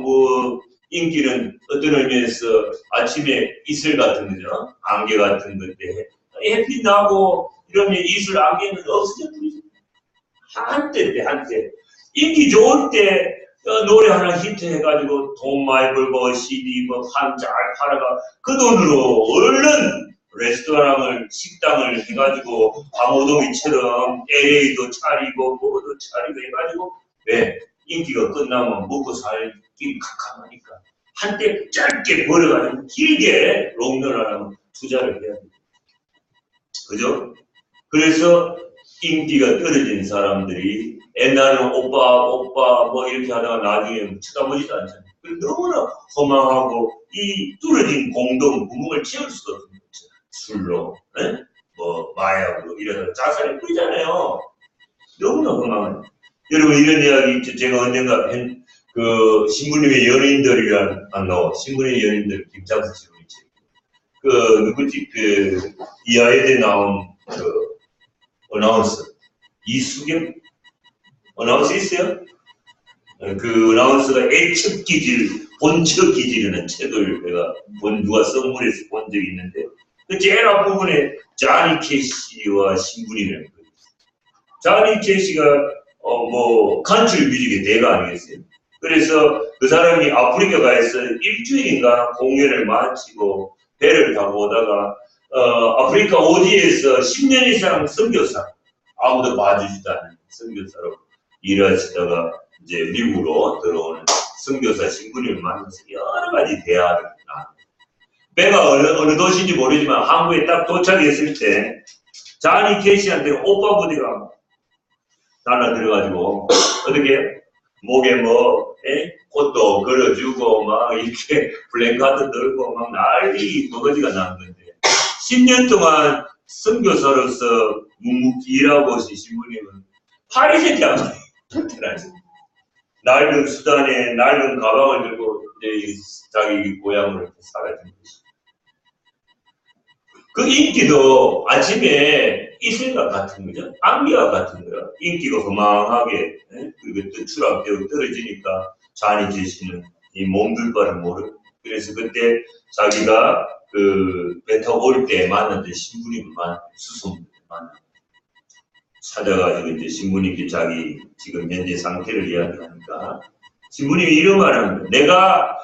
인기는 어떤 의미에서 아침에 이슬 같은 거죠. 안개 같은 건데 햇빛 나고 이러면 이슬 안개는 없어져 버리죠. 한때 인기 좋을 때 노래 하나 히트해가지고 돈 많이 벌고 CD 판 잘 팔아가 그 돈으로 얼른 레스토랑을 식당을 해가지고 강호동이처럼 LA도 차리고 뭐도 차리고 해가지고 왜 인기가 끝나면 먹고 살기 캄캄하니까 한때 짧게 벌어가지고 길게 롱런하려면 투자를 해야 돼. 그죠? 그래서 인기가 떨어진 사람들이 옛날에는 오빠 뭐 이렇게 하다가 나중에 쳐다보지도 않잖아요. 너무나 허망하고 이 뚫어진 구멍을 채울 수가 없는 거죠. 술로, 에? 뭐 마약으로 이래서 자살을 뿌리잖아요. 너무나 허망해요. 여러분 이런 이야기 있죠. 제가 언젠가 그 신부님의 연예인들이란 안 나와. 신부님의 연예인들 김장수 씨로 있지. 그 누구지 그 이하에대 나온 그 어나운서 이수경 어나운서 있어요? 그 어나운서가 애측 기질, 본척 기질이라는 책을 내가 누가 선물해서 본 적이 있는데 그 제일 앞부분에 자니 캐시와 신부님이라는 거예요. 자니 캐시가 뭐 컨트리 뮤직의 대가 아니겠어요? 그래서 그 사람이 아프리카 가서 일주일인가 공연을 마치고 배를 타고 오다가 아프리카 오지에서 10년 이상 선교사 아무도 봐주지도 않는 선교사로 일하시다가 이제 미국으로 들어오는 선교사 신부님을 만나서 여러 가지 대화를 나누고 배가 어느 도시인지 모르지만 한국에 딱 도착했을 때 자니 캐시한테 오빠 부대가 달라 들어가지고 어떻게 목에 뭐 꽃도 걸어주고 막 이렇게 플랜카드 들고 막 난리 버거지가 나는 건데 10년 동안 선교사로서 묵묵히 일하고 오신 신부님은 파리새끼 한 마리 절대라지. 낡은 수단에 낡은 가방을 들고 이제 자기 고향으로 이렇게 사라진 것이. 그 인기도 아침에 이슬과 같은 거죠. 안개와 같은 거야. 인기가 허망하게 그리고 또 추락되고 떨어지니까 잔이 계시는 이 몸둘 바를 모르. 그래서 그때 자기가 그 배 타고 올 때 만났던 신부님을 수송을 만나 찾아가지고 이제 신부님께 자기 지금 현재 상태를 이야기하니까 신부님이 이런 말을 합니다. 내가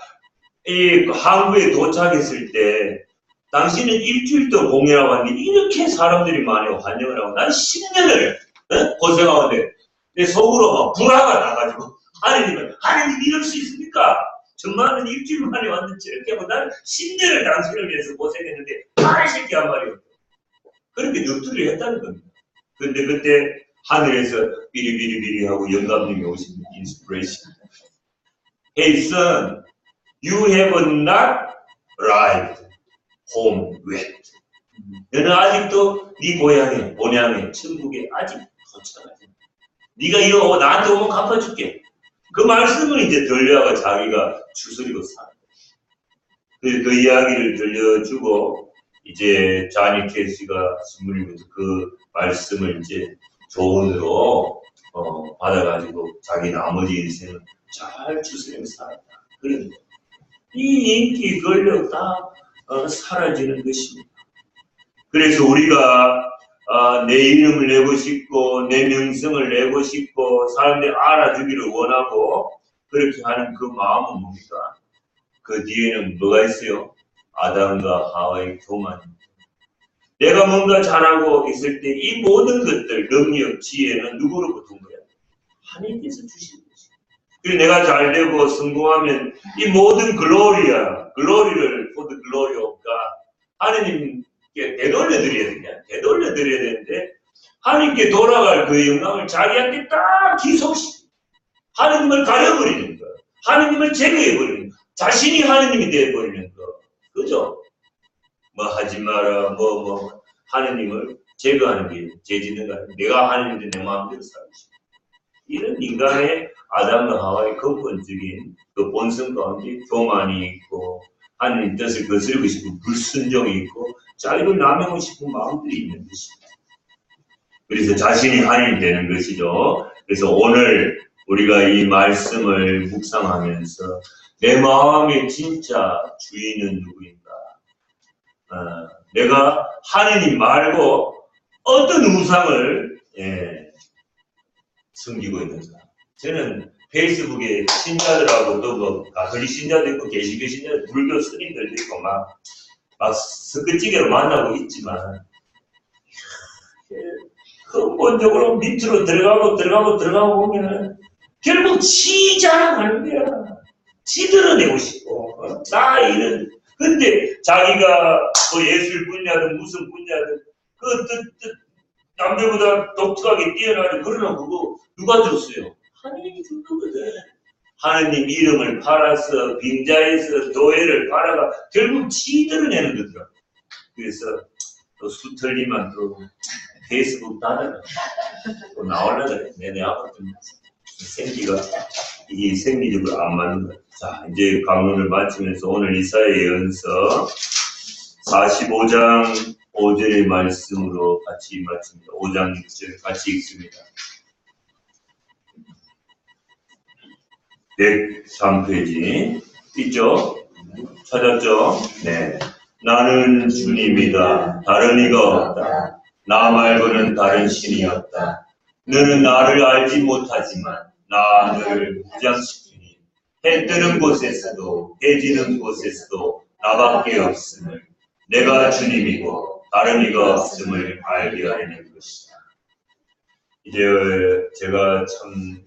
이 한국에 도착했을 때 당신은 일주일 동안 공연하고 왔는데 이렇게 사람들이 많이 환영을 하고 난 10년을 고생하는데 내 속으로 막 불화가 나가지고 하느님 이럴 수 있습니까? 정말은 일주일 만에 왔는데 저렇게 하고 난 10년을 당신을 위해서 고생했는데 파리새끼 한 마리 그렇게 넋두리 했다는 겁니다. 근데 그때 하늘에서 비리비리비리 하고 영감님이 오신 인스피레이션. Hey son, you have not arrived home yet. 너는 아직도 네 고향에, 본향에, 천국에 아직 도착하지. 네가 이거 나한테 오면 갚아줄게. 그 말씀을 이제 들려가 자기가 추스리고 살아. 그 이야기를 들려주고 이제 자니 캐시가 신부님께서 그 말씀을 이제 조언으로 받아가지고 자기 나머지 인생을 잘 추스리면서 살았다. 그런데 이 인기 권력 다 사라지는 것입니다. 그래서 우리가 내 이름을 내고 싶고 내 명성을 내고 싶고 사람들이 알아주기를 원하고 그렇게 하는 그 마음은 뭡니까? 그 뒤에는 뭐가 있어요? 아담과 하와의 교만입니다. 내가 뭔가 잘하고 있을 때 이 모든 것들, 능력, 지혜는 누구로부터 온 거야? 하나님께서 주신 것이야. 그리고 내가 잘 되고 성공하면 이 모든 글로리를 for the glory of God 하나님께 되돌려드려야 되냐? 되돌려드려야 되는데 하나님께 돌아갈 그 영광을 자기한테 딱 기속시키고 하나님을 가려버리는 거, 하나님을 제거해버리는 거, 자신이 하나님이 되어버리는 거, 그죠? 뭐 하지 마라, 하나님을 제거하는 게 죄짓는가? 내가 하나님인데 내 마음대로 살고 싶어. 이런 인간의 아담과 하와의 근본적인 그 본성 가운데 교만이 있고 하나님 뜻을 거스르고 싶은 불순종이 있고 자기를 남용하고 싶은 마음들이 있는 것입니다. 그래서 자신이 하나님 되는 것이죠. 그래서 오늘 우리가 이 말씀을 묵상하면서 내 마음의 진짜 주인은 누구인가? 내가 하느님 말고 어떤 우상을 섬기고 있는가? 저는 페이스북에 신자들하고도 뭐 가톨릭 신자도 있고 개신교 신자, 불교 스님들도 있고 막 스크찌개로 만나고 있지만 근본적으로 밑으로 들어가고 보면은 결국 지 자랑하는 거야. 지 드러내고 싶고 나 이런. 근데 자기가 뭐 예술 분야든 무슨 분야든 남들보다 독특하게 뛰어나는 그러나 그거 누가 줬어요? 하나님이 준 거거든. 하나님 이름을 팔아서 빈자에서 교회를 팔아가 결국 지 드러내는 거더라. 그래서 또 수틀리만 또 페이스북 닫아라. 또 나오려고 그래. 내 아파트 생기가 이게 생리적으로 안 맞는 거야. 자, 이제 강론을 마치면서 오늘 이사야 예언서 45장 5절의 말씀으로 같이 마칩니다. 5장 6절 같이 읽습니다. 103페이지 있죠? 찾았죠? 네. 나는 주님이다. 다른 이가 없다. 나 말고는 다른 신이 없다. 너는 나를 알지 못하지만 나 너를 무장시키니 해 뜨는 곳에서도 해 지는 곳에서도 나밖에 없음을 내가 주님이고 다른 이가 없음을 알게 하려는 것이다. 이제 제가 참